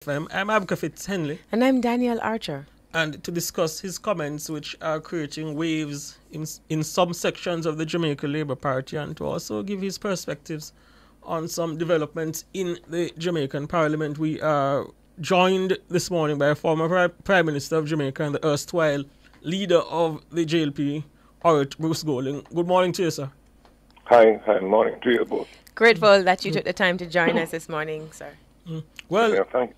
FM. I'm Abkafit Henley. And I'm Daniel Archer. And to discuss his comments, which are creating waves in some sections of the Jamaica Labour Party, and to also give his perspectives on some developments in the Jamaican Parliament. We are joined this morning by a former Prime Minister of Jamaica and the erstwhile leader of the JLP, Bruce Golding. Good morning to you, sir. Hi, morning to you both. Grateful that you took the time to join us this morning, sir. Well, yeah, thank you.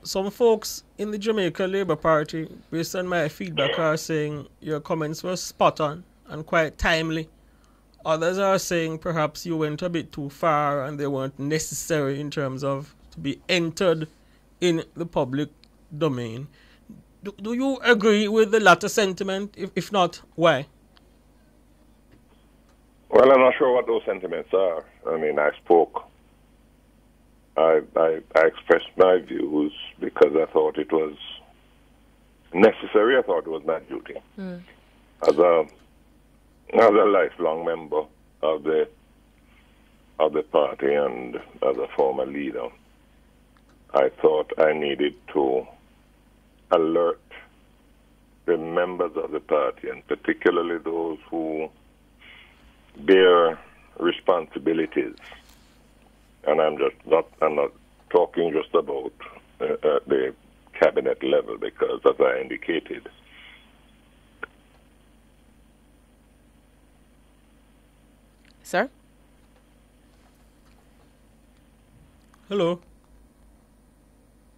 Some folks in the Jamaica Labour Party, based on my feedback, are saying your comments were spot on and quite timely. Others are saying perhaps you went a bit too far and they weren't necessary in terms of to be entered in the public domain. Do you agree with the latter sentiment? If not, why? Well, I'm not sure what those sentiments are. I mean, I spoke. I expressed my views because I thought it was necessary. I thought it was my duty. As a lifelong member of the party and as a former leader, I thought I needed to alert the members of the party, and particularly those who bear responsibilities. And I'm not talking just about the cabinet level, because as I indicated, Sir? Hello.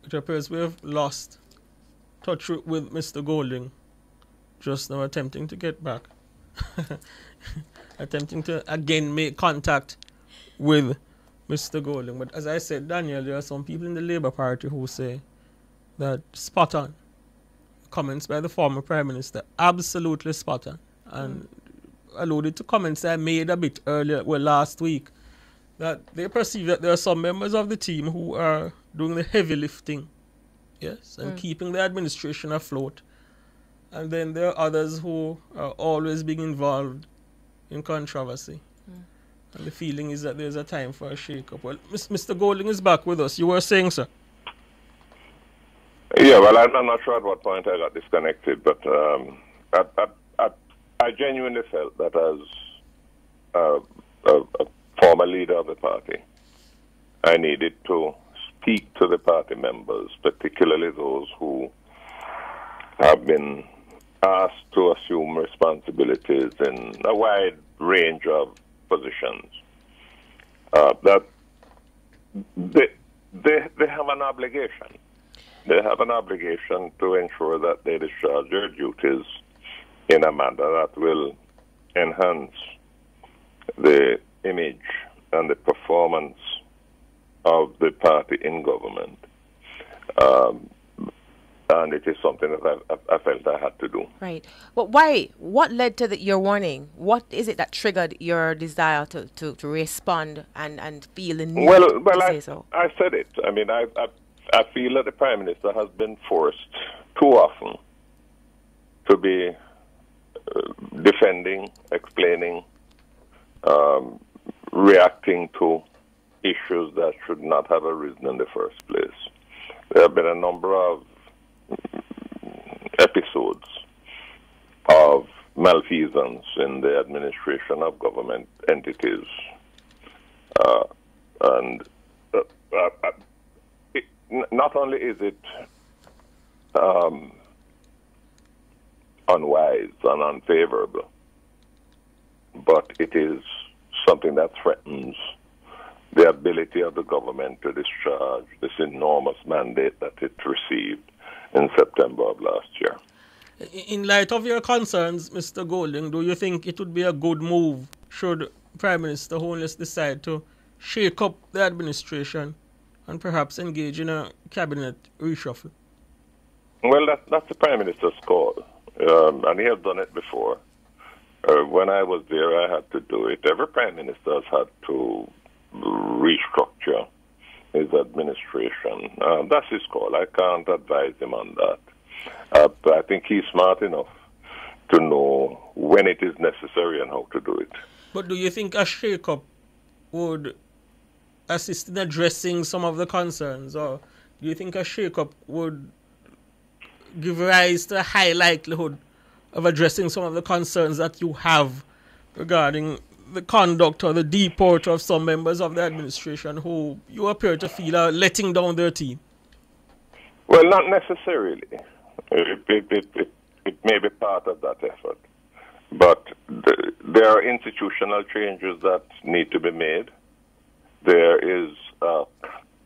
It appears we have lost touch with Mr. Golding. Just now attempting to get back. Attempting to again make contact with Mr. Golding. But as I said, Daniel, there are some people in the Labour Party who say that spot on. Comments by the former Prime Minister, absolutely spot on. And alluded to comments I made a bit earlier, last week, that they perceive that there are some members of the team who are doing the heavy lifting, yes, and keeping the administration afloat. And then there are others who are always being involved in controversy. And the feeling is that there's a time for a shake-up. Well, Mr. Golding is back with us. You were saying, sir? Yeah, well, I'm not sure at what point I got disconnected, but I genuinely felt that as a former leader of the party, I needed to speak to the party members, particularly those who have been asked to assume responsibilities in a wide range of positions. That they have an obligation. They have an obligation to ensure that they discharge their duties in a manner that will enhance the image and the performance of the party in government. And it is something that I felt I had to do. Right. But why? What led to your warning? What is it that triggered your desire to respond and feel the need to say so? I said it. I mean, I feel that the Prime Minister has been forced too often to be defending, explaining, reacting to issues that should not have arisen in the first place. There have been a number of episodes of malfeasance in the administration of government entities. Not only is it unwise and unfavorable, but it is something that threatens the ability of the government to discharge this enormous mandate that it received in September of last year. In light of your concerns, Mr. Golding, do you think it would be a good move should Prime Minister Holness decide to shake up the administration and perhaps engage in a cabinet reshuffle? Well, that's the Prime Minister's call, and he has done it before. When I was there, I had to do it. Every Prime Minister has had to restructure his administration. That's his call. I can't advise him on that. But I think he's smart enough to know when it is necessary and how to do it. But do you think a shake-up would assist in addressing some of the concerns, or do you think a shake-up would give rise to a high likelihood of addressing some of the concerns that you have regarding the conduct or the deport of some members of the administration who you appear to feel are letting down their team? Well, not necessarily. It may be part of that effort. But there are institutional changes that need to be made. There is a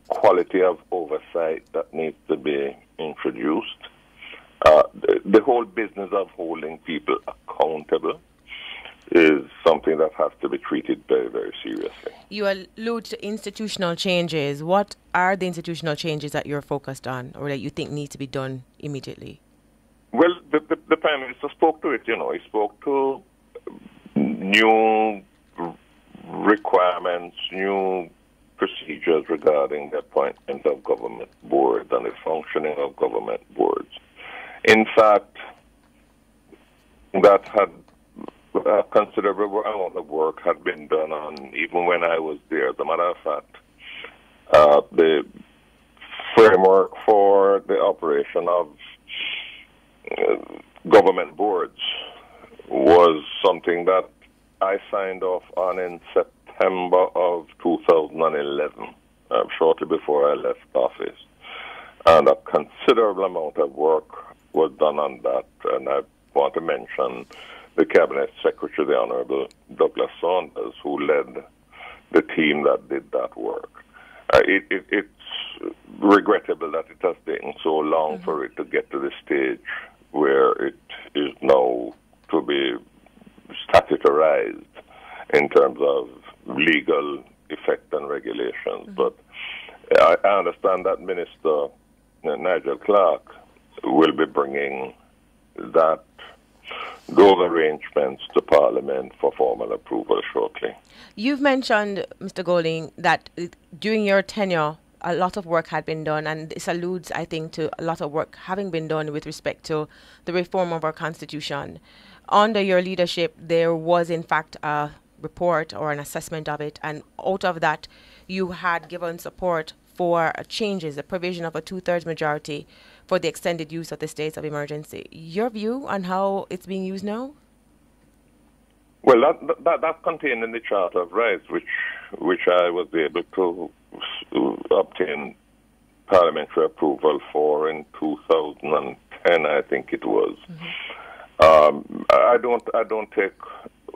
quality of oversight that needs to be introduced. The whole business of holding people accountable is something that has to be treated very, very seriously. You allude to institutional changes. What are the institutional changes that you're focused on or that you think need to be done immediately? Well, the Prime Minister spoke to it, He spoke to new requirements, new procedures regarding the appointment of government boards and the functioning of government boards. In fact, that had a considerable amount of work had been done on, even when I was there. As a matter of fact, the framework for the operation of government boards was something that I signed off on in September of 2011, shortly before I left office. And a considerable amount of work was done on that. And I want to mention the Cabinet Secretary, the Honorable Douglas Saunders, who led the team that did that work. It's regrettable that it has taken so long for it to get to the stage where it is now to be statutorized in terms of legal effect and regulations. But I understand that Minister Nigel Clark will be bringing those arrangements to Parliament for formal approval shortly. You've mentioned, Mr. Golding, that during your tenure, a lot of work had been done, and this alludes, I think, to a lot of work having been done with respect to the reform of our Constitution. Under your leadership, there was, in fact, a report or an assessment of it, and out of that, you had given support for changes, the provision of a 2/3 majority for the extended use of the states of emergency. Your view on how it's being used now? Well, that's contained in the Charter of Rights, which I was able to obtain parliamentary approval for in 2010, I think it was. I don't take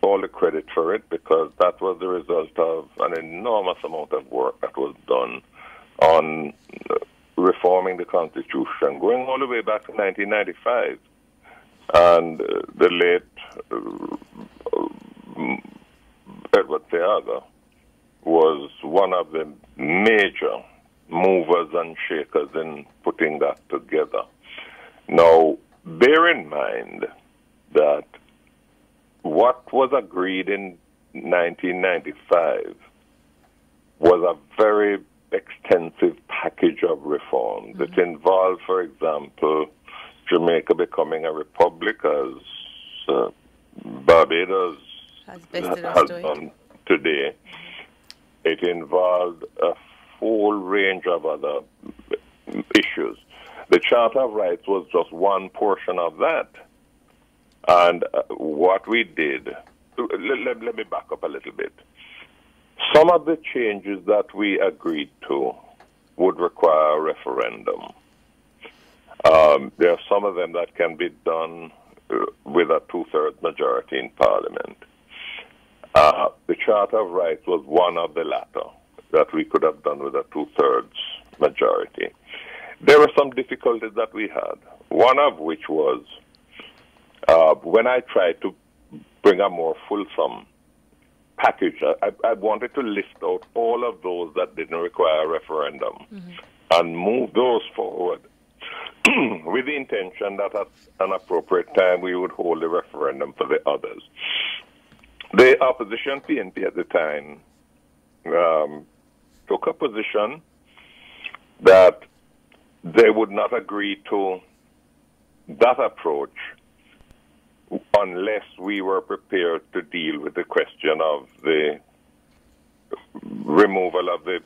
all the credit for it, because that was the result of an enormous amount of work that was done on reforming the Constitution, going all the way back to 1995. And the late Edward Theaga was one of the major movers and shakers in putting that together. Now, bear in mind that what was agreed in 1995 was a very extensive package of reforms. It involved, for example, Jamaica becoming a republic, as Barbados has done today. It involved a full range of other issues. The Charter of Rights was just one portion of that. And what we did, let me back up a little bit. Some of the changes that we agreed to would require a referendum. There are some of them that can be done with a 2/3 majority in Parliament. The Charter of Rights was one of the latter that we could have done with a 2/3 majority. There were some difficulties that we had, one of which was when I tried to bring a more fulsome package, I wanted to list out all of those that didn't require a referendum and move those forward with the intention that at an appropriate time we would hold a referendum for the others. The opposition PNP at the time took a position that they would not agree to that approach unless we were prepared to deal with the question of the removal of the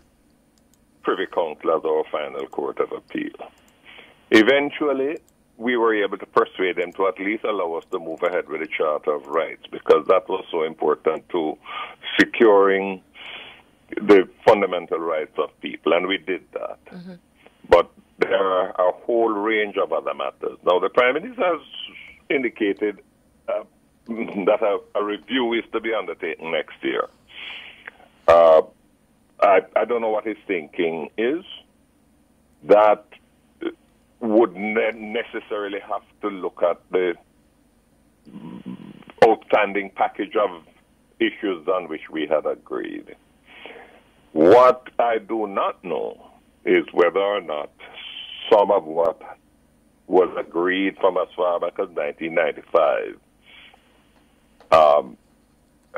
Privy Council as our final court of appeal. Eventually, we were able to persuade them to at least allow us to move ahead with the Charter of Rights, because that was so important to securing the fundamental rights of people, and we did that. Mm-hmm. But there are a whole range of other matters. Now, the Prime Minister has indicated that a review is to be undertaken next year. I don't know what his thinking is. That would necessarily have to look at the outstanding package of issues on which we had agreed. What I do not know is whether or not some of what was agreed from as far back as 1995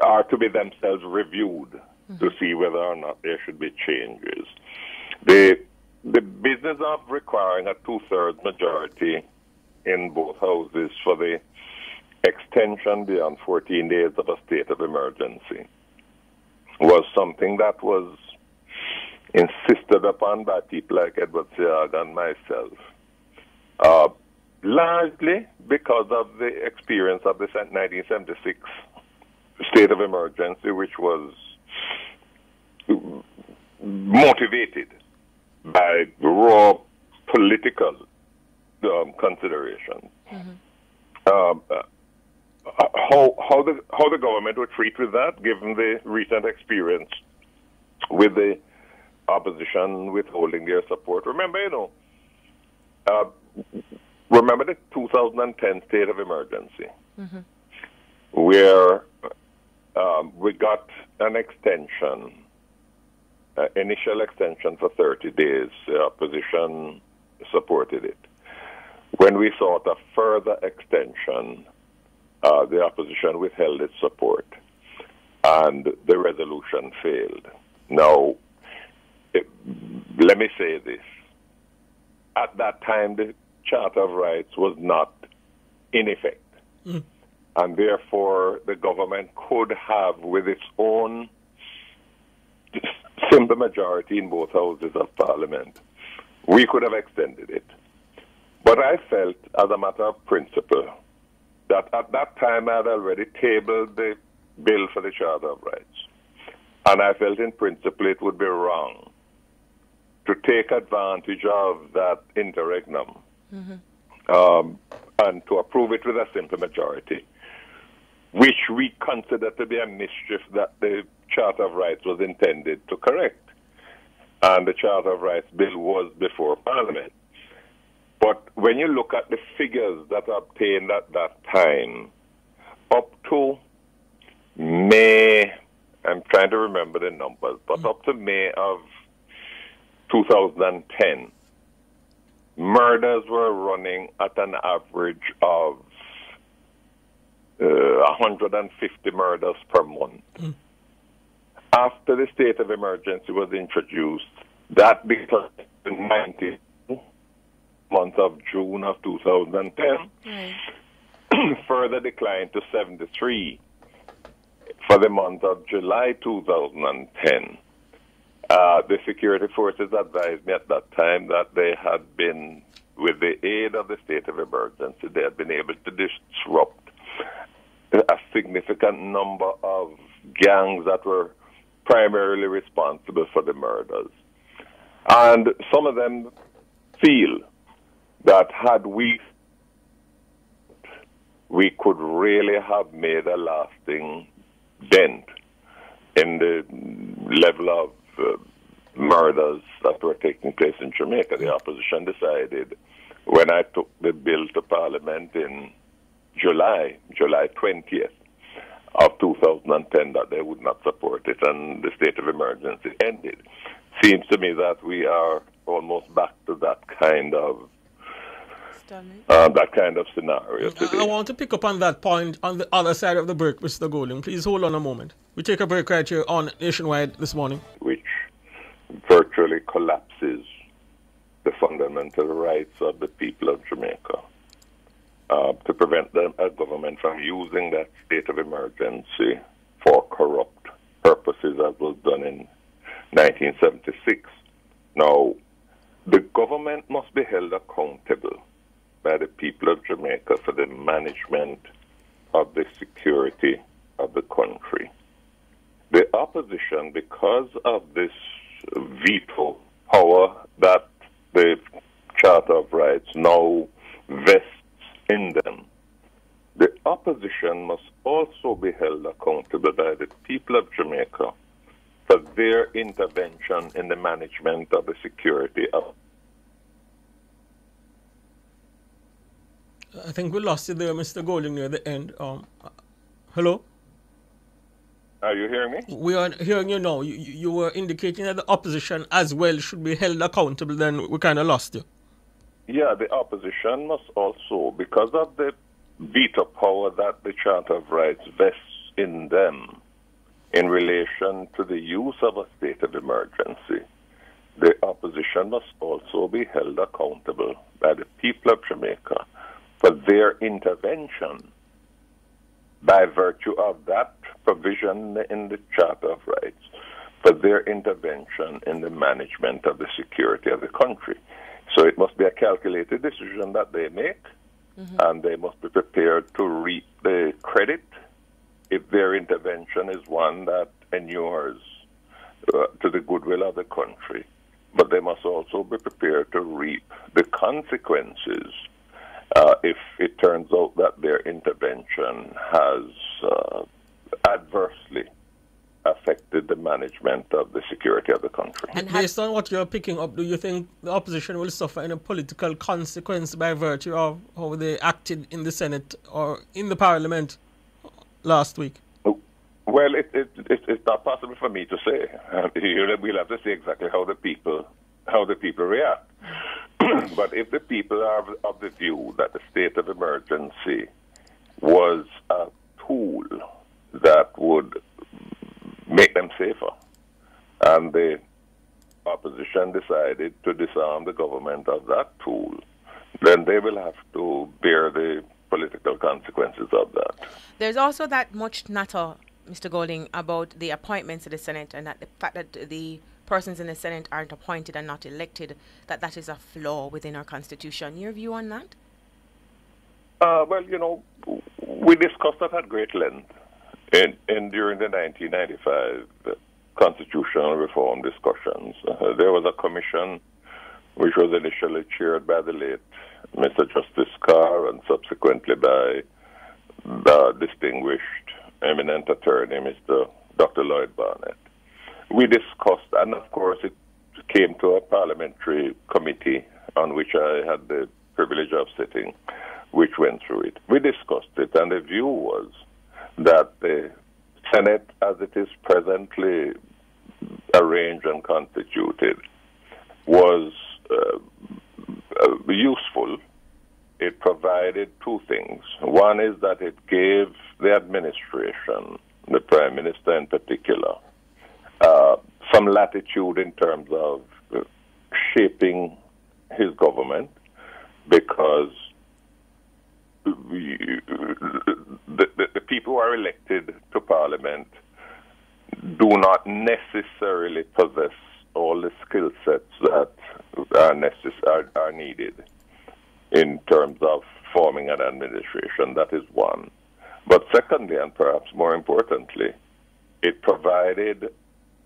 are to be themselves reviewed to see whether or not there should be changes. The business of requiring a two-thirds majority in both houses for the extension beyond 14 days of a state of emergency was something that was insisted upon by people like Edward Seag and myself, largely because of the experience of the 1976 state of emergency, which was motivated by raw political considerations. Mm-hmm. How the government would treat with that, given the recent experience with the opposition withholding their support. Remember, remember the 2010 state of emergency, mm-hmm. where we got an extension, initial extension for 30 days. The opposition supported it. When we sought a further extension, the opposition withheld its support, and the resolution failed. Now, let me say this. At that time, the Charter of Rights was not in effect. Mm. And therefore, the government could have, with its own simple majority in both houses of Parliament, we could have extended it. But I felt, as a matter of principle, that at that time I had already tabled the bill for the Charter of Rights. And I felt in principle it would be wrong to take advantage of that interregnum, mm-hmm. And to approve it with a simple majority, which we consider to be a mischief that the Charter of Rights was intended to correct. And the Charter of Rights bill was before Parliament. But when you look at the figures that are obtained at that time, up to May, I'm trying to remember the numbers, but up to May of 2010, murders were running at an average of 150 murders per month. Mm. After the state of emergency was introduced, that declined to 90 month of June of 2010, further declined to 73 for the month of July 2010. The security forces advised me at that time that they had been, with the aid of the state of emergency, they had been able to disrupt a significant number of gangs that were primarily responsible for the murders. And some of them feel that had we could really have made a lasting dent in the level of murders that were taking place in Jamaica. The opposition decided, when I took the bill to Parliament in July 20th of 2010, that they would not support it, and the state of emergency ended. Seems to me that we are almost back to that kind of scenario today. I want to pick up on that point on the other side of the break, Mr. Golding. Please hold on a moment. We take a break right here on Nationwide this morning. Which virtually collapses the fundamental rights of the people of Jamaica, to prevent a government from using that state of emergency for corrupt purposes, as was done in 1976. Now, the government must be held accountable by the people of Jamaica for the management of the security of the country. The opposition, because of this veto power that the Charter of Rights now vests in them, the opposition must also be held accountable by the people of Jamaica for their intervention in the management of the security of. I think we lost you there, Mr. Golding, near the end. Hello? Are you hearing me? We are hearing you now. You were indicating that the opposition as well should be held accountable, then we kind of lost you. Yeah, the opposition must also, because of the veto power that the Charter of Rights vests in them in relation to the use of a state of emergency, the opposition must also be held accountable by the people of Jamaica for their intervention by virtue of that provision in the Charter of Rights, for their intervention in the management of the security of the country. So it must be a calculated decision that they make, and they must be prepared to reap the credit if their intervention is one that inures to the goodwill of the country. But they must also be prepared to reap the consequences if it turns out that their intervention has adversely affected the management of the security of the country. And based on what you're picking up, do you think the opposition will suffer any political consequence by virtue of how they acted in the Senate or in the Parliament last week? Well, it's not possible for me to say. We'll have to see exactly how the people react. But if the people are of the view that the state of emergency was a tool that would make them safer, and the opposition decided to disarm the government of that tool, then they will have to bear the political consequences of that. There's also that much natter, Mr. Golding, about the appointments to the Senate, and that the fact that the persons in the Senate aren't appointed and not elected, that is a flaw within our Constitution. Your view on that? Well, we discussed that at great length during the 1995 constitutional reform discussions. There was a commission which was initially chaired by the late Mr. Justice Carr and subsequently by the distinguished eminent attorney, Mr. Dr. Lloyd Barnett. We discussed, and of course it came to a parliamentary committee on which I had the privilege of sitting, which went through it. We discussed it, and the view was that the Senate, as it is presently arranged and constituted, was useful. It provided two things. One is that it gave the administration, the Prime Minister in particular, some latitude in terms of shaping his government, because the people who are elected to Parliament do not necessarily possess all the skill sets that are needed in terms of forming an administration. That is one. But secondly, and perhaps more importantly, it provided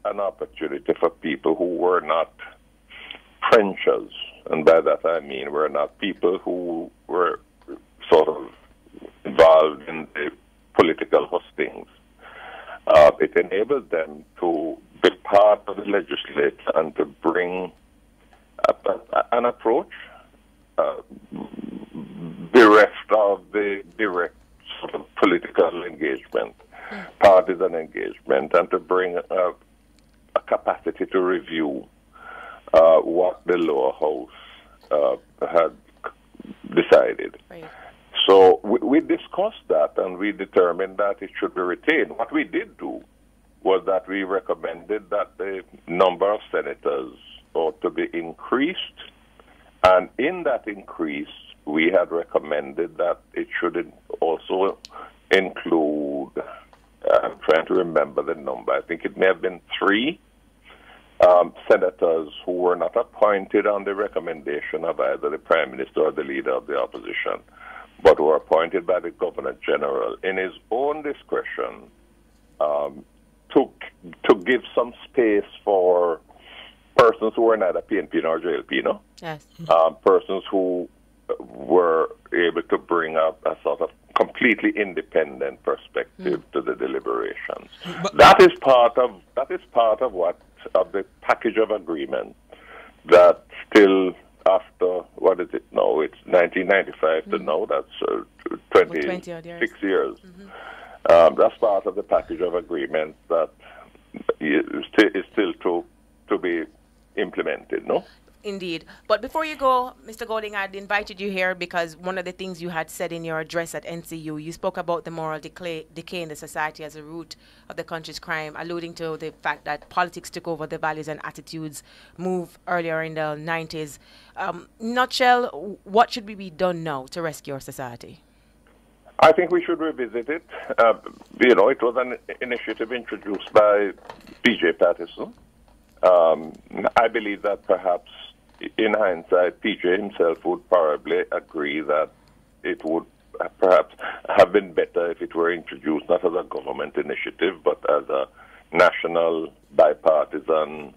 an opportunity for people who were not trenchers, and by that I mean were not people who were sort of involved in the political hustings. It enabled them to be part of the legislature and to bring an approach bereft of the direct sort of political engagement, partisan engagement, and to bring a capacity to review what the lower house had decided. Right. So we discussed that, and we determined that it should be retained. What we did do was that we recommended that the number of senators ought to be increased, and in that increase, we had recommended that it should also include, I'm trying to remember the number, I think it may have been 3 senators who were not appointed on the recommendation of either the Prime Minister or the Leader of the Opposition, but were appointed by the Governor General in his own discretion to give some space for persons who were neither PNP nor JLP, no? Yes. Persons who were able to bring up a sort of completely independent perspective to the deliberations. But That is part of the package of agreement that still after, what is it now? It's 1995 to now. That's 26 years. That's part of the package of agreement that is still to be implemented, no? Indeed. But before you go, Mr. Golding, I'd invited you here because one of the things you had said in your address at NCU, you spoke about the moral decay in the society as a root of the country's crime, alluding to the fact that politics took over the values and attitudes move earlier in the 90s. Nutshell, what should be done now to rescue our society? I think we should revisit it. It was an initiative introduced by P.J. Patterson. I believe that perhaps, in hindsight, P.J. himself would probably agree that it would perhaps have been better if it were introduced not as a government initiative, but as a national bipartisan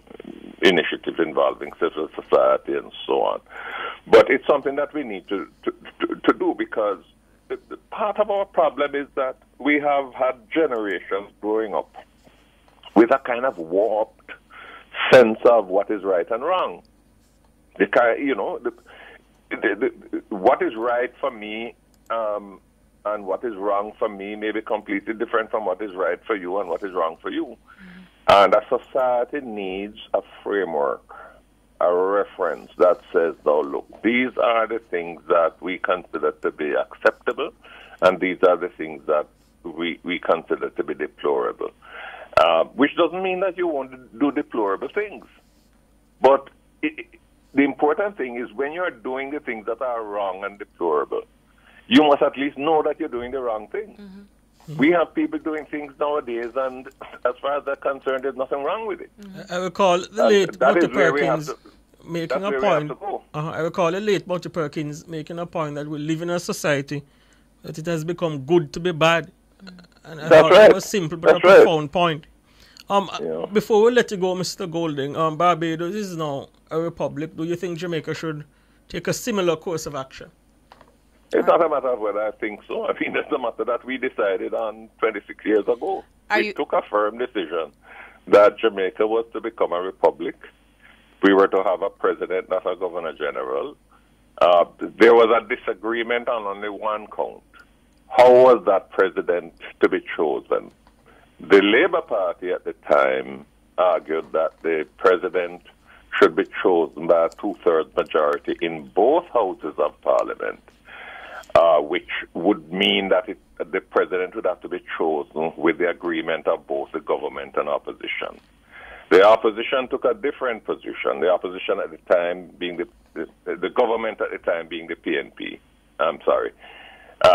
initiative involving civil society and so on. But it's something that we need to do, because the part of our problem is that we have had generations growing up with a kind of warped sense of what is right and wrong. What is right for me and what is wrong for me may be completely different from what is right for you and what is wrong for you. And a society needs a framework, a reference that says, now look, these are the things that we consider to be acceptable, and these are the things that we consider to be deplorable. Which doesn't mean that you won't do deplorable things. But the important thing is, when you're doing the things that are wrong and deplorable, you must at least know that you're doing the wrong thing. We have people doing things nowadays, and as far as they're concerned, there's nothing wrong with it. I recall the late Bucky Perkins making a point. I recall the late Bucky Perkins making a point that we live in a society that it has become good to be bad. And I thought it was simple but a profound point. Before we let you go, Mr. Golding, Barbados is now a republic. Do you think Jamaica should take a similar course of action? It's not a matter of whether I think so. I mean, it's a matter that we decided on 26 years ago. We took a firm decision that Jamaica was to become a republic. We were to have a president, not a governor general. There was a disagreement on only one count. How was that president to be chosen? The Labour Party at the time argued that the president should be chosen by a two-thirds majority in both houses of Parliament, which would mean that the president would have to be chosen with the agreement of both the government and opposition. The opposition took a different position. The opposition at the time being the government at the time being the PNP. I'm sorry.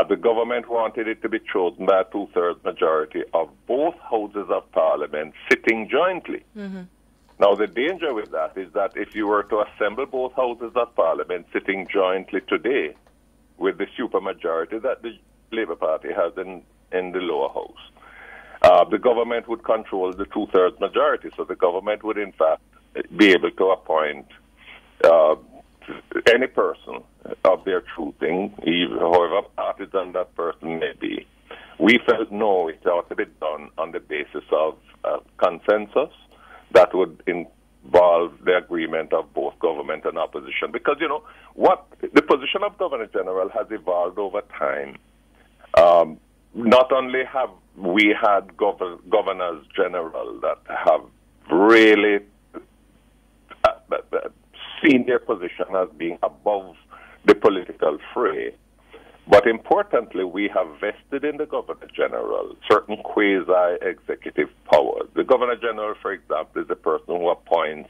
The government wanted it to be chosen by a two-thirds majority of both houses of Parliament sitting jointly. Now, the danger with that is that if you were to assemble both houses of Parliament sitting jointly today with the supermajority that the Labour Party has in the lower house, the government would control the two-thirds majority. So the government would, in fact, be able to appoint any person of their choosing, however partisan that person may be. We felt, no, it ought to be done on the basis of consensus that would involve the agreement of both government and opposition. Because, what the position of Governor General has evolved over time. Not only have we had governors general that have really seen their position as being above the political fray, but importantly, we have vested in the Governor General certain quasi-executive powers. The Governor General, for example, is the person who appoints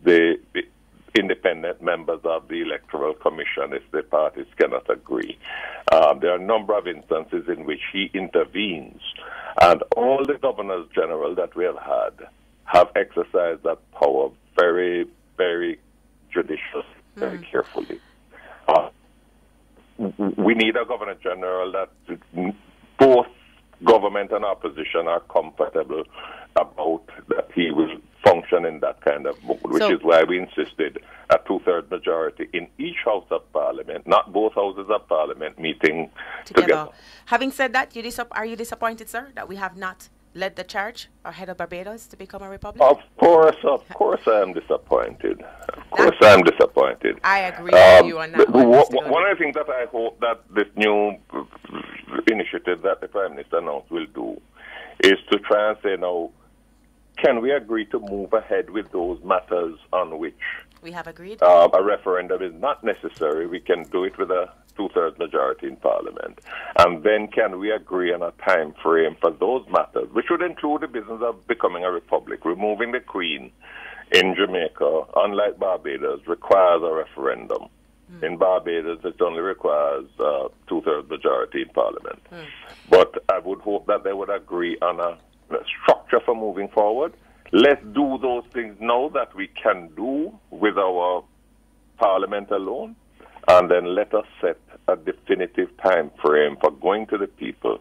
the independent members of the Electoral Commission if the parties cannot agree. There are a number of instances in which he intervenes, and all the Governors General that we have had have exercised that power very, very judiciously, very carefully. We need a Governor General that both government and opposition are comfortable about, that he will function in that kind of mode, which is why we insisted a 2/3 majority in each House of Parliament, not both Houses of Parliament, meeting together. Having said that, are you disappointed, sir, that we have not led the charge ahead of Barbados to become a republic? Of course I am disappointed. Of course I am disappointed. I agree with you on that one of the things that I hope that this new initiative that the Prime Minister announced will do is to try and say, now, can we agree to move ahead with those matters on which we have agreed a referendum is not necessary? We can do it with a 2/3 majority in Parliament. And then can we agree on a time frame for those matters, which would include the business of becoming a republic? Removing the Queen in Jamaica, unlike Barbados, requires a referendum. In Barbados, it only requires 2/3 majority in Parliament. But I would hope that they would agree on a structure for moving forward. Let's do those things now that we can do with our Parliament alone, and then let us set a definitive time frame for going to the people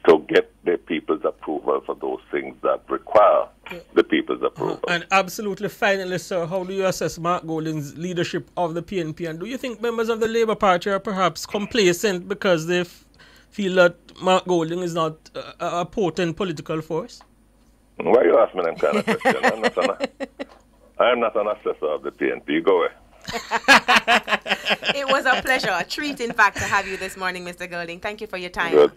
to get the people's approval for those things that require the people's approval. And absolutely, finally, sir, how do you assess Mark Golding's leadership of the PNP? And do you think members of the Labour Party are perhaps complacent because they feel that Mark Golding is not a potent political force? Why you ask me that kind of question? I'm not an assessor of the PNP. Go away. It was a pleasure, a treat, in fact, to have you this morning, Mr. Golding. Thank you for your time. Good.